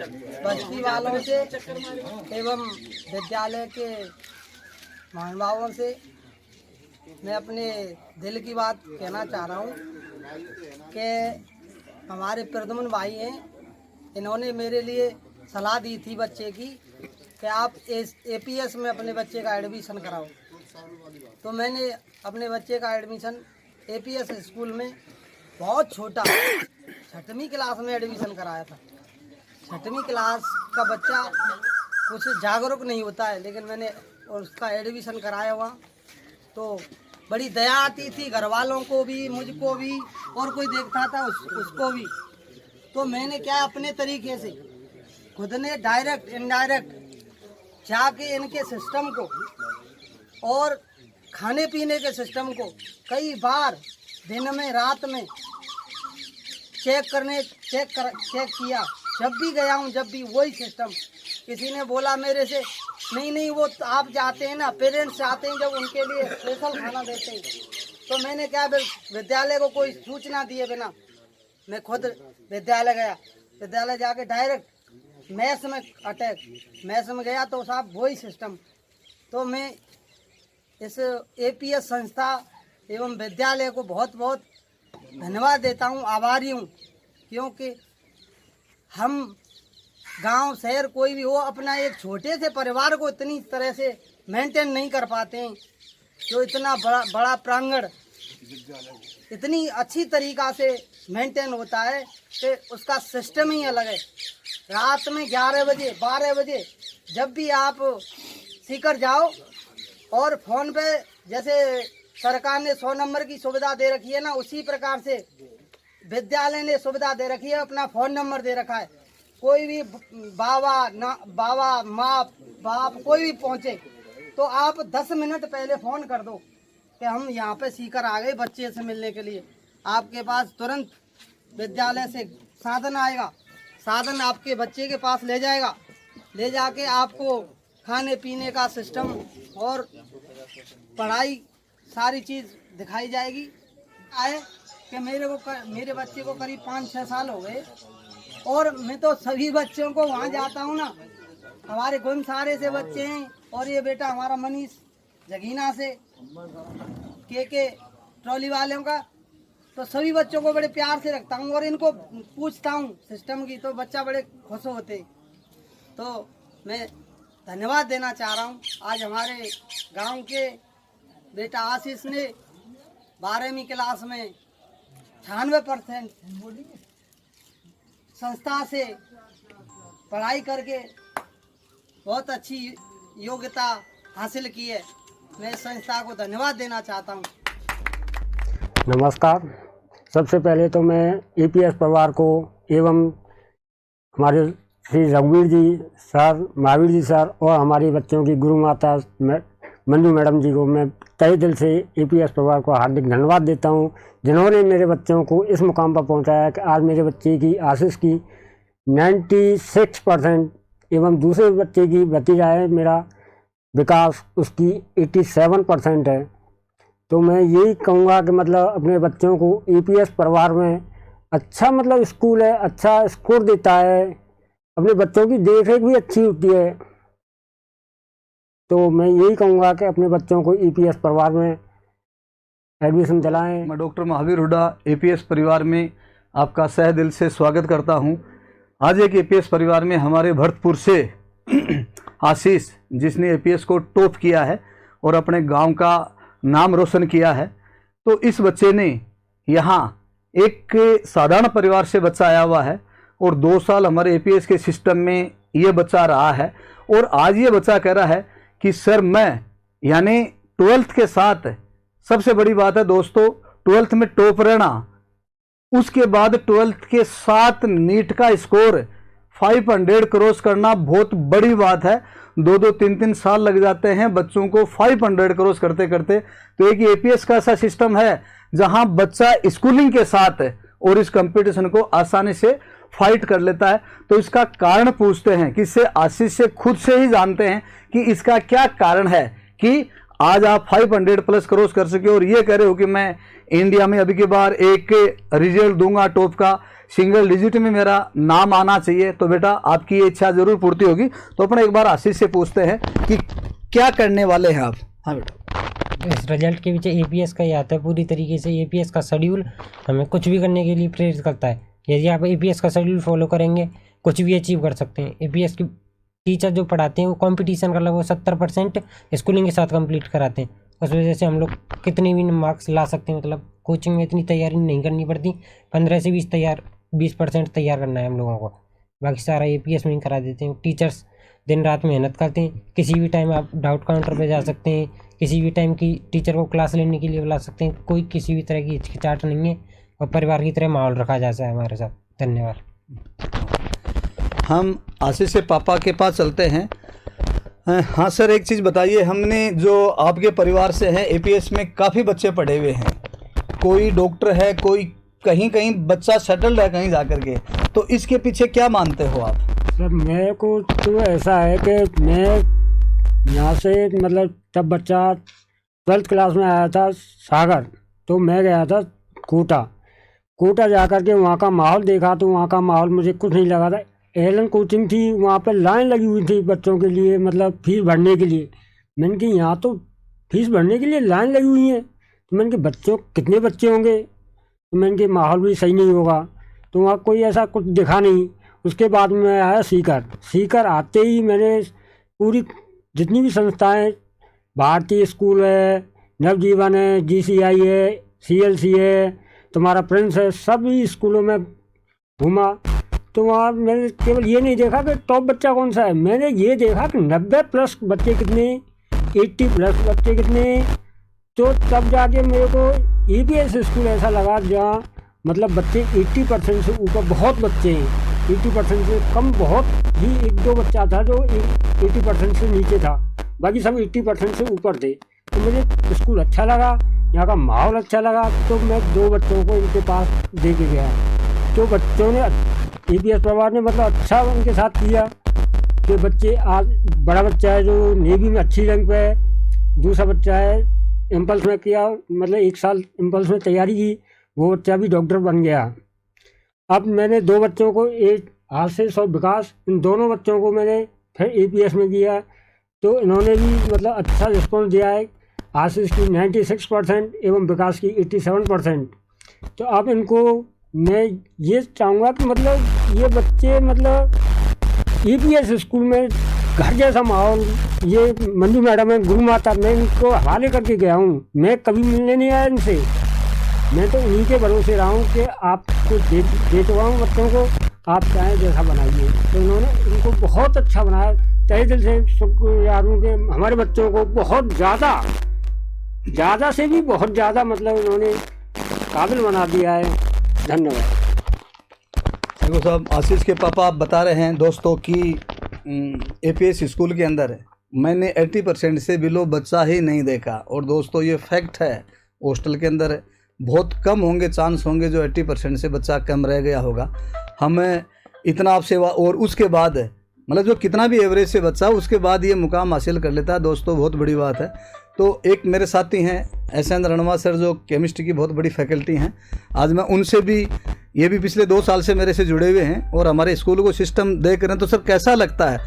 बस्ती वालों से एवं विद्यालय के महानुभावों से मैं अपने दिल की बात कहना चाह रहा हूँ कि हमारे प्रद्युम्न भाई हैं, इन्होंने मेरे लिए सलाह दी थी बच्चे की कि आप एपीएस में अपने बच्चे का एडमिशन कराओ। तो मैंने अपने बच्चे का एडमिशन एपीएस स्कूल में बहुत छोटा 6वीं क्लास में एडमिशन कराया था। 6वीं क्लास का बच्चा कुछ जागरूक नहीं होता है, लेकिन मैंने उसका एडमिशन कराया वहाँ। तो बड़ी दया आती थी घर वालों को भी, मुझको भी, और कोई देखता था उसको भी। तो मैंने क्या अपने तरीके से खुद ने डायरेक्ट इनडायरेक्ट जाके इनके सिस्टम को और खाने पीने के सिस्टम को कई बार दिन में रात में चेक किया। जब भी गया हूँ, जब भी वही सिस्टम। किसी ने बोला मेरे से, नहीं वो तो आप जाते हैं ना, पेरेंट्स जाते हैं जब उनके लिए स्पेशल खाना देते हैं। तो मैंने क्या विद्यालय को कोई सूचना दिए बिना मैं खुद विद्यालय गया। विद्यालय जाके डायरेक्ट मैस में मैस में गया तो साहब वही सिस्टम। तो मैं इस एपीएस संस्था एवं विद्यालय को बहुत बहुत धन्यवाद देता हूँ, आभारी हूँ। क्योंकि हम गांव शहर कोई भी हो, अपना एक छोटे से परिवार को इतनी तरह से मेंटेन नहीं कर पाते हैं। जो इतना बड़ा प्रांगण इतनी अच्छी तरीक़ा से मेंटेन होता है कि उसका सिस्टम ही अलग है। रात में 11 बजे 12 बजे जब भी आप सीकर जाओ और फ़ोन पे जैसे सरकार ने 100 नंबर की सुविधा दे रखी है ना, उसी प्रकार से विद्यालय ने सुविधा दे रखी है। अपना फ़ोन नंबर दे रखा है। कोई भी बाबा माँ बाप कोई भी पहुँचे तो आप 10 मिनट पहले फ़ोन कर दो कि हम यहाँ पे सीकर आ गए बच्चे से मिलने के लिए। आपके पास तुरंत विद्यालय से साधन आएगा, साधन आपके बच्चे के पास ले जाएगा, ले जाके आपको खाने पीने का सिस्टम और पढ़ाई सारी चीज़ दिखाई जाएगी। आए कि मेरे बच्चे को करीब 5-6 साल हो गए और मैं तो सभी बच्चों को वहाँ जाता हूँ ना। हमारे गुमसारे से बच्चे हैं और ये बेटा हमारा मनीष जगीना से के ट्रॉली वालों का, तो सभी बच्चों को बड़े प्यार से रखता हूँ और इनको पूछता हूँ सिस्टम की, तो बच्चा बड़े खुश होते। तो मैं धन्यवाद देना चाह रहा हूँ। आज हमारे गांव के बेटा आशीष ने 12वीं क्लास में 96% संस्था से पढ़ाई करके बहुत अच्छी योग्यता हासिल की है। मैं इस संस्था को धन्यवाद देना चाहता हूँ। नमस्कार। सबसे पहले तो मैं एपीएस परिवार को एवं हमारे श्री रघुवीर जी सर, महावीर जी सर और हमारे बच्चों की गुरु माता मंजू मैडम जी को मैं तहे दिल से एपीएस परिवार को हार्दिक धन्यवाद देता हूँ, जिन्होंने मेरे बच्चों को इस मुकाम पर पहुँचाया कि आज मेरे बच्चे की आशीष की 96% एवं दूसरे बच्चे की भतीजा है मेरा विकास, उसकी 87% है। तो मैं यही कहूँगा कि मतलब अपने बच्चों को एपीएस परिवार में अच्छा मतलब स्कूल है, अच्छा स्कोर देता है, अपने बच्चों की देखरेख भी अच्छी होती है। तो मैं यही कहूँगा कि अपने बच्चों को ईपीएस परिवार में एडमिशन दिलाएं। मैं डॉक्टर महावीर हुड्डा एपीएस परिवार में आपका सह दिल से स्वागत करता हूं। आज एक एपीएस परिवार में हमारे भरतपुर से आशीष, जिसने एपीएस को टॉप किया है और अपने गांव का नाम रोशन किया है। तो इस बच्चे ने यहाँ एक साधारण परिवार से बच्चा आया हुआ है और 2 साल हमारे एपीएस के सिस्टम में ये बच्चा रहा है और आज ये बच्चा कह रहा है कि सर मैं यानी 12th के साथ, सबसे बड़ी बात है दोस्तों 12th में टॉप रहना, उसके बाद 12th के साथ नीट का स्कोर 500 क्रॉस करना बहुत बड़ी बात है। 2-2, 3-3 साल लग जाते हैं बच्चों को 500 क्रॉस करते करते। तो एक एपीएस का ऐसा सिस्टम है जहां बच्चा स्कूलिंग के साथ और इस कंपटीशन को आसानी से फाइट कर लेता है। तो इसका कारण पूछते हैं, किससे? आशीष से खुद से ही जानते हैं कि इसका क्या कारण है कि आज आप 500 प्लस क्रॉस कर सके और ये कह रहे हो कि मैं इंडिया में अभी के बार एक रिजल्ट दूंगा टॉप का, सिंगल डिजिट में मेरा नाम आना चाहिए, तो बेटा आपकी ये इच्छा जरूर पूर्ति होगी। तो अपने एक बार आशीष से पूछते हैं कि क्या करने वाले हैं आप। हाँ बेटा। इस रिजल्ट के पीछे एपीएस का ही आता है पूरी तरीके से। एपीएस का शेड्यूल हमें कुछ भी करने के लिए प्रेरित करता है। यदि आप एपीएस का शेड्यूल फॉलो करेंगे कुछ भी अचीव कर सकते हैं। एपीएस की टीचर जो पढ़ाते हैं वो कंपटीशन का लगभग 70% स्कूलिंग के साथ कंप्लीट कराते हैं। उस वजह से हम लोग कितने भी मार्क्स ला सकते हैं। मतलब कोचिंग में इतनी तैयारी नहीं करनी पड़ती। 15 से 20% तैयार करना है हम लोगों को, बाकी सारा एपीएस में ही करा देते हैं। टीचर्स दिन रात मेहनत करते हैं। किसी भी टाइम आप डाउट काउंटर पे जा सकते हैं, किसी भी टाइम की टीचर को क्लास लेने के लिए बुला सकते हैं। कोई किसी भी तरह की हिचकिचाहट नहीं है और परिवार की तरह माहौल रखा जाता है हमारे साथ। धन्यवाद। हम आशीष से पापा के पास चलते हैं। हाँ सर, एक चीज़ बताइए, हमने जो आपके परिवार से है एपीएस में काफ़ी बच्चे पढ़े हुए हैं, कोई डॉक्टर है, कोई कहीं कहीं बच्चा सेटल्ड है कहीं जा कर के, तो इसके पीछे क्या मानते हो आप? सर मेरे को तो ऐसा है कि मैं यहाँ से मतलब जब बच्चा 12th क्लास में आया था सागर, तो मैं गया था कोटा जा कर के वहाँ का माहौल देखा, तो वहाँ का माहौल मुझे कुछ नहीं लगा था। एलन कोचिंग थी, वहाँ पर लाइन लगी हुई थी बच्चों के लिए, मतलब फीस भरने के लिए। मैंने कि यहाँ तो फीस भरने के लिए लाइन लगी हुई है, तो मैंने कि बच्चों कितने बच्चे होंगे, तो मैंने कि माहौल भी सही नहीं होगा, तो वहाँ कोई ऐसा कुछ दिखा नहीं। उसके बाद में आया सीकर आते ही मैंने पूरी जितनी भी संस्थाएं, भारतीय स्कूल है, नवजीवन है, GCI है, CLC है, तुम्हारा प्रिंस है, सभी स्कूलों में घूमा। तो वहाँ मैंने केवल ये नहीं देखा कि टॉप बच्चा कौन सा है, मैंने ये देखा कि 90+ बच्चे कितने, 80+ बच्चे कितने। तो तब जाके मेरे को EPS स्कूल ऐसा लगा जहाँ मतलब बच्चे 80% से ऊपर, बहुत बच्चे हैं, 80% से कम बहुत ही 1-2 बच्चा था जो 80% से नीचे था, बाकी सब 80% से ऊपर थे। तो मुझे स्कूल अच्छा लगा, यहाँ का माहौल अच्छा लगा, तो मैं 2 बच्चों को इनके पास दे के गया। तो बच्चों ने EPS परिवार ने मतलब अच्छा उनके साथ किया कि बच्चे, आज बड़ा बच्चा है जो नेवी में अच्छी रैंक पे है, दूसरा बच्चा है इम्पल्स में किया, मतलब 1 साल इम्पल्स में तैयारी की, वो बच्चा भी डॉक्टर बन गया। अब मैंने 2 बच्चों को, एक आशीष और विकास, इन दोनों बच्चों को मैंने फिर EPS में किया, तो इन्होंने भी मतलब अच्छा रिस्पॉन्स दिया है। आशीष की 96% एवं विकास की 87%। तो अब इनको मैं ये चाहूँगा कि मतलब ये बच्चे मतलब EPS स्कूल में घर जैसा माहौल, ये मंजू मैडम है, गुरु माता, मैं इनको हवाले करके गया हूँ, मैं कभी मिलने नहीं आया इनसे, मैं तो उन्हीं के भरोसे रहा हूँ कि आपको देता हूँ बच्चों को, आप चाहें जैसा बनाइए। तो उन्होंने इनको बहुत अच्छा बनाया, तहे दिल से शुक्रिया हूँ कि हमारे बच्चों को बहुत ज़्यादा से भी बहुत ज़्यादा मतलब इन्होंने काबिल बना दिया है। धन्यवाद। देखो साहब, आशीष के पापा आप बता रहे हैं दोस्तों कि APS स्कूल के अंदर मैंने 80% से बिलो बच्चा ही नहीं देखा, और दोस्तों ये फैक्ट है, हॉस्टल के अंदर बहुत कम होंगे चांस होंगे जो 80% से बच्चा कम रह गया होगा। हमें इतना आपसे, और उसके बाद मतलब जो कितना भी एवरेज से बच्चा उसके बाद ये मुकाम हासिल कर लेता है, दोस्तों बहुत बड़ी बात है। तो एक मेरे साथी हैं SN रणवा सर, जो केमिस्ट्री की बहुत बड़ी फैकल्टी हैं, आज मैं उनसे भी, ये भी पिछले 2 साल से मेरे से जुड़े हुए हैं और हमारे स्कूल को सिस्टम देख रहे हैं। तो सर कैसा लगता है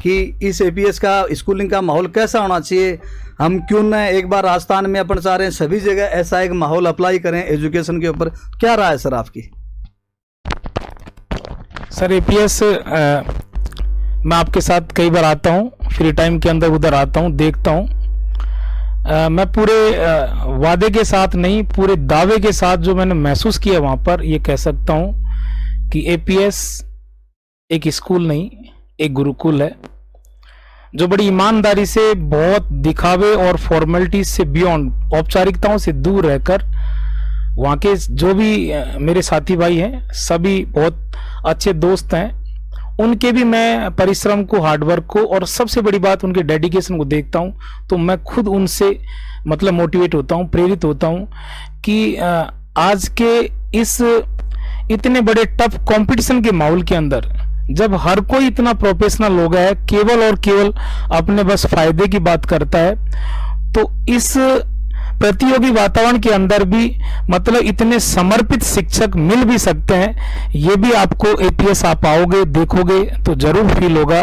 कि इस APS का स्कूलिंग का माहौल कैसा होना चाहिए? हम क्यों न एक बार राजस्थान में अपन चाह रहे हैं सभी जगह ऐसा एक माहौल अप्लाई करें एजुकेशन के ऊपर, क्या राय है सर आपकी? सर APS मैं आपके साथ कई बार आता हूँ, फ्री टाइम के अंदर उधर आता हूँ, देखता हूँ। मैं पूरे वादे के साथ नहीं, पूरे दावे के साथ जो मैंने महसूस किया वहाँ पर, ये कह सकता हूँ कि APS एक स्कूल नहीं, एक गुरुकुल है, जो बड़ी ईमानदारी से, बहुत दिखावे और फॉर्मेलिटीज से बियॉन्ड, औपचारिकताओं से दूर रहकर, वहाँ के जो भी मेरे साथी भाई हैं, सभी बहुत अच्छे दोस्त हैं, उनके भी मैं परिश्रम को, हार्डवर्क को, और सबसे बड़ी बात उनके डेडिकेशन को देखता हूं, तो मैं खुद उनसे मतलब मोटिवेट होता हूं, प्रेरित होता हूं कि आज के इस इतने बड़े टफ कंपटीशन के माहौल के अंदर, जब हर कोई इतना प्रोफेशनल हो गया है, केवल और केवल अपने बस फायदे की बात करता है, तो इस प्रतियोगी वातावरण के अंदर भी मतलब इतने समर्पित शिक्षक मिल भी सकते हैं, ये भी आपको एपीएस आप आओगे देखोगे तो जरूर फील होगा।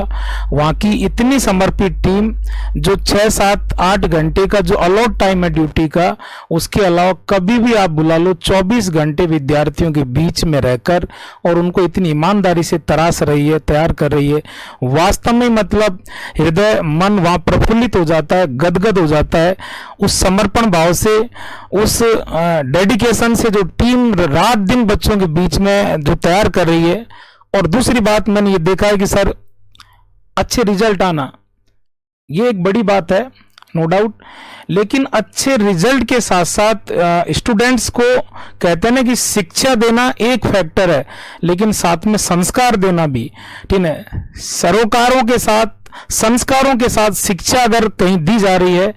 वहाँ की इतनी समर्पित टीम जो 6, 7, 8 घंटे का जो अलॉट टाइम है ड्यूटी का, उसके अलावा कभी भी आप बुला लो 24 घंटे विद्यार्थियों के बीच में रहकर और उनको इतनी ईमानदारी से तराश रही है, तैयार कर रही है। वास्तव में मतलब हृदय मन वहाँ प्रफुल्लित हो जाता है, गदगद हो जाता है उस समर्पण भाव से, उस डेडिकेशन से जो टीम रात दिन बच्चों के बीच में जो तैयार कर रही है। और दूसरी बात मैंने ये देखा है कि सर अच्छे रिजल्ट आना ये एक बड़ी बात है, नो डाउट, लेकिन अच्छे रिजल्ट के साथ साथ स्टूडेंट्स को कहते हैं ना कि शिक्षा देना एक फैक्टर है, लेकिन साथ में संस्कार देना भी, ठीक है। सरोकारों के साथ, संस्कारों के साथ शिक्षा अगर कहीं दी जा रही है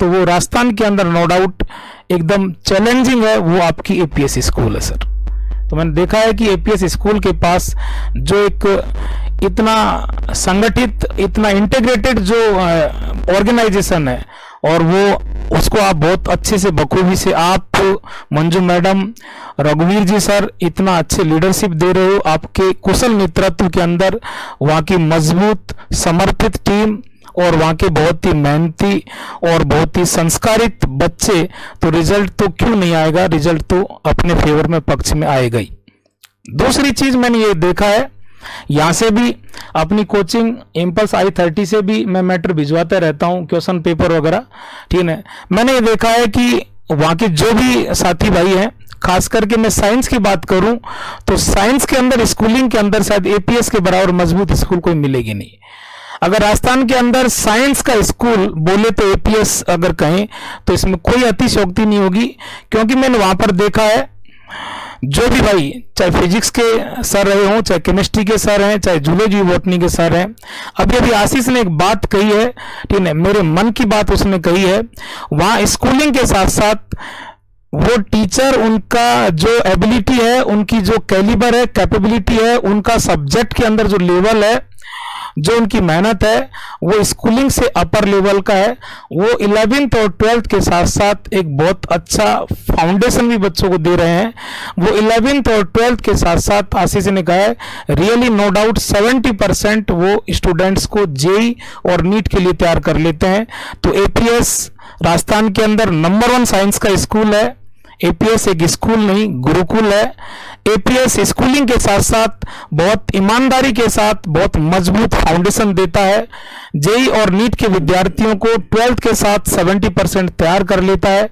तो वो राजस्थान के अंदर नो डाउट एकदम चैलेंजिंग है, वो आपकी एपीएस स्कूल है सर। तो मैंने देखा है कि एपीएस स्कूल के पास जो एक इतना संगठित, इतना इंटीग्रेटेड जो ऑर्गेनाइजेशन है, और वो उसको आप बहुत अच्छे से बखूबी से आप मंजू मैडम, रघुवीर जी सर इतना अच्छे लीडरशिप दे रहे हो, आपके कुशल नेतृत्व के अंदर वहाँ की मजबूत समर्पित टीम और वहाँ के बहुत ही मेहनती और बहुत ही संस्कारित बच्चे, तो रिजल्ट तो क्यों नहीं आएगा, रिजल्ट तो अपने फेवर में पक्ष में आएगा ही। दूसरी चीज मैंने ये देखा है, यहाँ से भी अपनी कोचिंग इम्पल्स i30 से भी मैं मैटर भिजवाता रहता हूँ, क्वेश्चन पेपर वगैरह, ठीक है। मैंने ये देखा है कि वहाँ के जो भी साथी भाई हैं, खास करके मैं साइंस की बात करूं तो साइंस के अंदर स्कूलिंग के अंदर शायद एपीएस के बराबर मजबूत स्कूल कोई मिलेगी नहीं। अगर राजस्थान के अंदर साइंस का स्कूल बोले तो एपीएस अगर कहें तो इसमें कोई अतिशयोक्ति नहीं होगी, क्योंकि मैंने वहां पर देखा है जो भी भाई, चाहे फिजिक्स के सर रहे हों, चाहे केमिस्ट्री के सर हैं, चाहे जूलॉजी बॉटनी के सर हैं। अभी आशीष ने एक बात कही है, ठीक है, मेरे मन की बात उसने कही है, वहां स्कूलिंग के साथ साथ वो टीचर, उनका जो एबिलिटी है, उनकी जो कैलिबर है, कैपेबिलिटी है, उनका सब्जेक्ट के अंदर जो लेवल है, जो उनकी मेहनत है, वो स्कूलिंग से अपर लेवल का है। वो 11th और 12th के साथ साथ एक बहुत अच्छा फाउंडेशन भी बच्चों को दे रहे हैं। वो 11th और 12th के साथ साथ आशीष ने कहा है रियली नो डाउट 70% वो स्टूडेंट्स को जेई और नीट के लिए तैयार कर लेते हैं। तो एपीएस राजस्थान के अंदर नंबर 1 साइंस का स्कूल है। एपीएस एक स्कूल नहीं, गुरुकुल है। एपीएस स्कूलिंग के साथ साथ बहुत ईमानदारी के साथ बहुत मजबूत फाउंडेशन देता है। जेई और नीट के विद्यार्थियों को 12th के साथ 70% तैयार कर लेता है।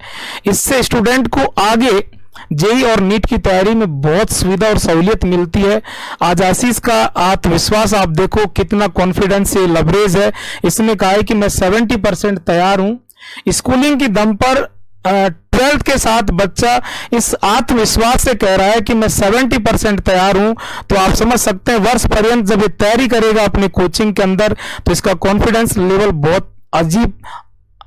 इससे स्टूडेंट को आगे जेई और नीट की तैयारी में बहुत सुविधा और सहूलियत मिलती है। आज आशीष का आत्मविश्वास आप देखो, कितना कॉन्फिडेंस से लबरेज है। इसने कहा है कि मैं 70% तैयार हूं। स्कूलिंग की दम पर 12th के साथ बच्चा इस आत्मविश्वास से कह रहा है कि मैं 70% तैयार हूं। तो आप समझ सकते हैं वर्ष पर्यंत जब ये तैयारी करेगा अपने कोचिंग के अंदर तो इसका कॉन्फिडेंस लेवल बहुत अजीब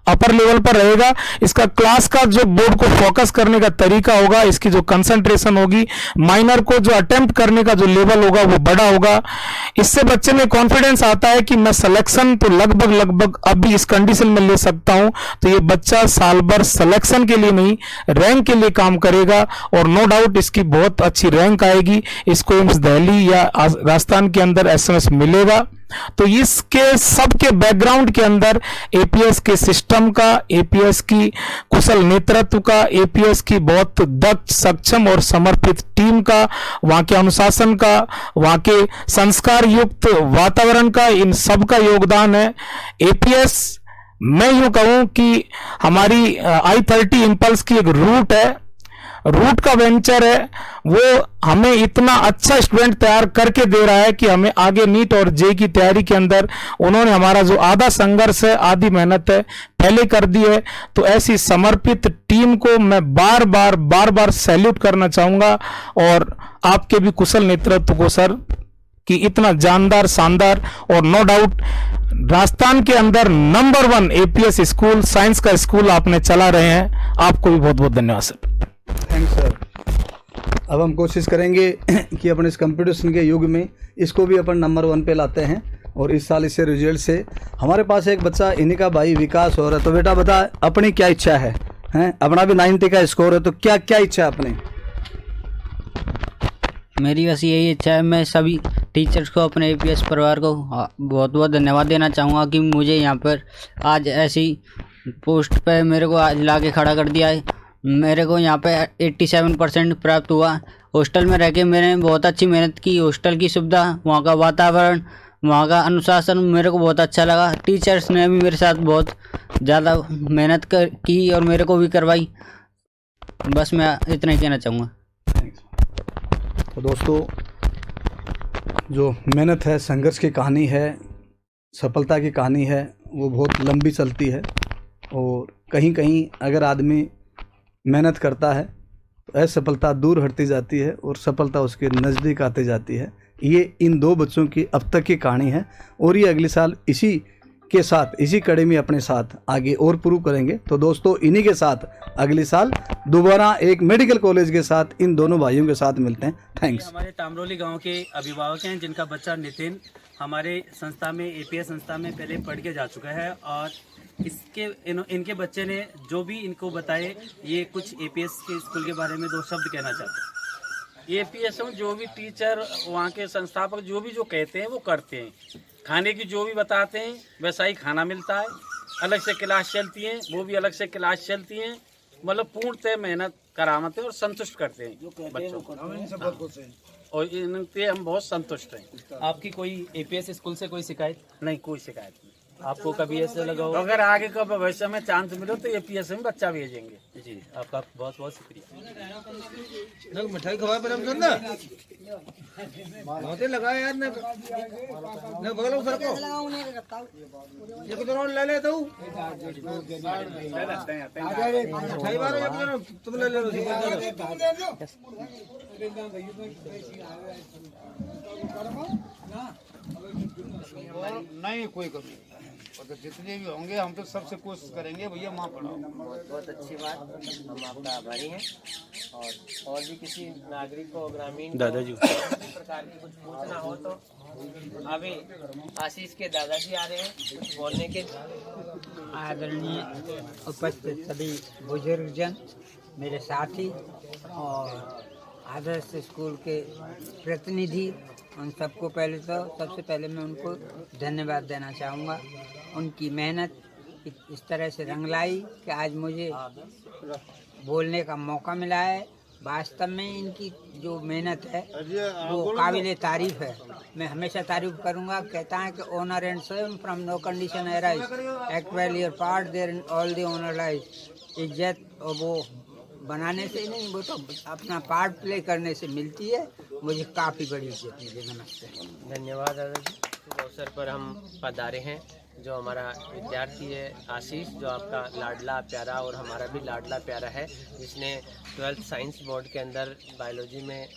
अपर लेवल पर रहेगा। इसका क्लास का जो बोर्ड को फोकस करने का तरीका होगा, इसकी जो कंसंट्रेशन होगी, माइनर को जो अटेम्प्ट करने का जो लेवल होगा वो बड़ा होगा। इससे बच्चे में कॉन्फिडेंस आता है कि मैं सिलेक्शन तो लगभग अभी इस कंडीशन में ले सकता हूं। तो ये बच्चा साल भर सिलेक्शन के लिए नहीं, रैंक के लिए काम करेगा और नो डाउट इसकी बहुत अच्छी रैंक आएगी। इसको एम्स दिल्ली या राजस्थान के अंदर एसएमएस मिलेगा। तो इसके सबके बैकग्राउंड के अंदर एपीएस के सिस्टम का, एपीएस की कुशल नेतृत्व का, एपीएस की बहुत दक्ष, सक्षम और समर्पित टीम का, वहां के अनुशासन का, वहां के संस्कार युक्त वातावरण का, इन सब का योगदान है। एपीएस मैं यूं कहूं कि हमारी i30 इम्पल्स की एक रूट है, रूट का वेंचर है। वो हमें इतना अच्छा स्टूडेंट तैयार करके दे रहा है कि हमें आगे नीट और जे की तैयारी के अंदर उन्होंने हमारा जो आधा संघर्ष है, आधी मेहनत है, पहले कर दी है। तो ऐसी समर्पित टीम को मैं बार बार सैल्यूट करना चाहूंगा और आपके भी कुशल नेतृत्व को सर कि इतना जानदार, शानदार और नो डाउट राजस्थान के अंदर नंबर 1 एपीएस स्कूल, साइंस का स्कूल आपने चला रहे हैं। आपको भी बहुत बहुत धन्यवाद सर। Thanks sir. अब हम कोशिश करेंगे कि अपन इस कंपटीशन के युग में इसको भी अपन नंबर 1 पे लाते हैं और इस साल इससे रिजल्ट से हमारे पास एक बच्चा, इन्हीं का भाई विकास हो रहा है। तो बेटा बता, अपनी क्या इच्छा है हैं, अपना भी 90 का स्कोर है, तो क्या क्या इच्छा है अपने? मेरी बस यही इच्छा है, मैं सभी टीचर्स को, अपने एपीएस परिवार को बहुत बहुत धन्यवाद देना चाहूँगा कि मुझे यहाँ पर आज ऐसी पोस्ट पे मेरे को आज ला के खड़ा कर दिया है। मेरे को यहाँ पे 87% प्राप्त हुआ। हॉस्टल में रह के मैंने बहुत अच्छी मेहनत की। हॉस्टल की सुविधा, वहाँ का वातावरण, वहाँ का अनुशासन मेरे को बहुत अच्छा लगा। टीचर्स ने भी मेरे साथ बहुत ज़्यादा मेहनत की और मेरे को भी करवाई। बस मैं इतना ही कहना चाहूँगा। तो दोस्तों, जो मेहनत है, संघर्ष की कहानी है, सफलता की कहानी है, वो बहुत लंबी चलती है। और कहीं कहीं अगर आदमी मेहनत करता है तो असफलता दूर हटती जाती है और सफलता उसके नज़दीक आती जाती है। ये इन दो बच्चों की अब तक की कहानी है और ये अगले साल इसी के साथ, इसी कड़ी में अपने साथ आगे और प्रूव करेंगे। तो दोस्तों, इन्हीं के साथ अगले साल दोबारा एक मेडिकल कॉलेज के साथ इन दोनों भाइयों के साथ मिलते हैं। थैंक्स। हमारे तामरोली गांव के अभिभावक हैं जिनका बच्चा नितिन हमारे संस्था में, एपीएस संस्था में पहले पढ़ के जा चुका है और इनके बच्चे ने जो भी इनको बताए, ये कुछ एपीएस के स्कूल के बारे में 2 शब्द कहना चाहते हैं। एपीएस में जो भी टीचर, वहाँ के संस्थापक जो कहते हैं वो करते हैं। खाने की जो भी बताते हैं वैसा ही खाना मिलता है। अलग से क्लास चलती हैं, वो भी अलग से क्लास चलती हैं। मतलब पूर्णतः मेहनत करामते और संतुष्ट करते हैं बच्चों को। और इनसे हम बहुत संतुष्ट हैं। आपकी कोई एपीएस स्कूल से कोई शिकायत? नहीं, कोई शिकायत नहीं। आपको कभी ऐसे लगा हो? अगर आगे का भविष्य में चांस मिलो तो एपीएस में बच्चा भेजेंगे। जी, आपका बहुत बहुत शुक्रिया। मिठाई खवाए पर हम लगाया यार ने बगल सर को ये को ले ले तो मिठाई बार तुम ले लो। नहीं कोई कभी, तो जितने भी होंगे हम तो सबसे कोशिश करेंगे भैया वहाँ पढ़ाओ। बहुत अच्छी बात, हम आपका आभारी हैं। और भी किसी नागरिक को, ग्रामीण दादाजी किसी प्रकार की कुछ पूछना हो तो अभी आशीष के दादाजी आ रहे हैं कुछ बोलने के। आदरणीय उपस्थित सभी बुजुर्गजन, मेरे साथी और आदर्श स्कूल के प्रतिनिधि, उन सबको सबसे पहले मैं उनको धन्यवाद देना चाहूँगा। उनकी मेहनत इस तरह से रंग लाई कि आज मुझे बोलने का मौका मिला है। वास्तव में इनकी जो मेहनत है वो काबिल तारीफ़ है। मैं हमेशा तारीफ़ करूँगा। कहता है कि honour and serve from no condition arise, act well your part there in all the honour lies. इज्जत और वो बनाने से नहीं, वो तो अपना पार्ट प्ले करने से मिलती है। मुझे काफ़ी बड़ी इज्जत मिली। नमस्ते। धन्यवाद दादाजी। इस अवसर पर हम पधारे हैं। जो हमारा विद्यार्थी है आशीष, जो आपका लाडला प्यारा और हमारा भी लाडला प्यारा है, जिसने 12th साइंस बोर्ड के अंदर बायोलॉजी में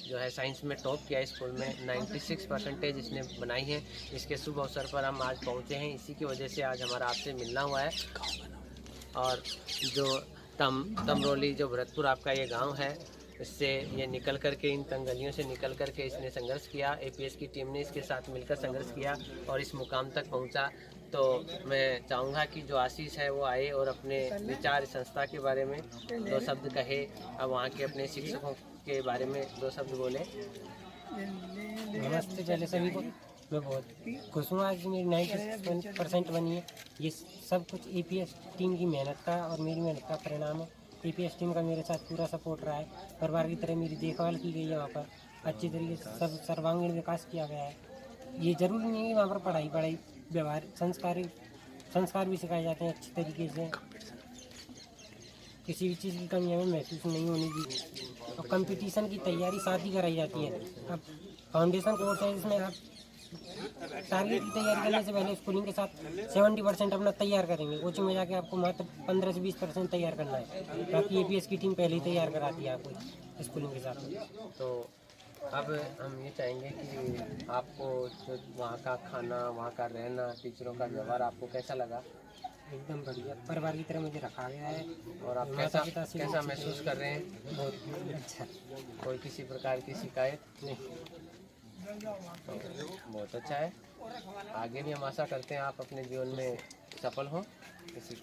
जो है साइंस में टॉप किया। स्कूल में 96% इसने बनाई है। इसके शुभ अवसर पर हम आज पहुँचे हैं। इसी की वजह से आज हमारा आपसे मिलना हुआ है। और जो तमरोली, जो भरतपुर आपका ये गांव है, इससे ये निकल करके, इन तंगलियों से निकल करके इसने संघर्ष किया। एपीएस की टीम ने इसके साथ मिलकर संघर्ष किया और इस मुकाम तक पहुंचा। तो मैं चाहूँगा कि जो आशीष है वो आए और अपने विचार संस्था के बारे में 2 शब्द कहे। अब वहाँ के अपने शिक्षकों के बारे में 2 शब्द बोले। नमस्ते पहले सभी को। मैं बहुत खुश हूँ आज मेरी 96% बनी है। ये सब कुछ एपीएस टीम की मेहनत का और मेरी मेहनत का परिणाम है। एपीएस टीम का मेरे साथ पूरा सपोर्ट रहा है। परिवार की तरह मेरी देखभाल की गई है। वहाँ पर अच्छी तरीके से सब सर्वांगीण विकास किया गया है। ये जरूरी नहीं है वहाँ पर पढ़ाई व्यवहार संस्कार भी सिखाए जाते हैं अच्छी तरीके से। किसी भी चीज़ की कमी हमें महसूस नहीं होनी चाहिए। और कंपटीशन की तैयारी साथ ही कराई जाती है। अब फाउंडेशन कोर्स है जिसमें आप टारगेट की तैयारी करने से पहले स्कूलिंग के साथ 70% अपना तैयार करेंगे। कोचिंग में जाके आपको मात्र 15 से 20% तैयार करना है। बाकी एपीएस की टीम पहले ही तैयार कराती है आपको स्कूलिंग के साथ। तो अब हम ये चाहेंगे कि आपको जो वहाँ का खाना, वहाँ का रहना, टीचरों का व्यवहार आपको कैसा लगा? एकदम बढ़िया, परिवार की तरह मुझे रखा गया है। और आप कैसा महसूस कर रहे हैं? बहुत अच्छा। कोई किसी प्रकार की शिकायत नहीं? तो बहुत अच्छा है। आगे भी हम आशा करते हैं आप अपने जीवन में सफल हों। इसी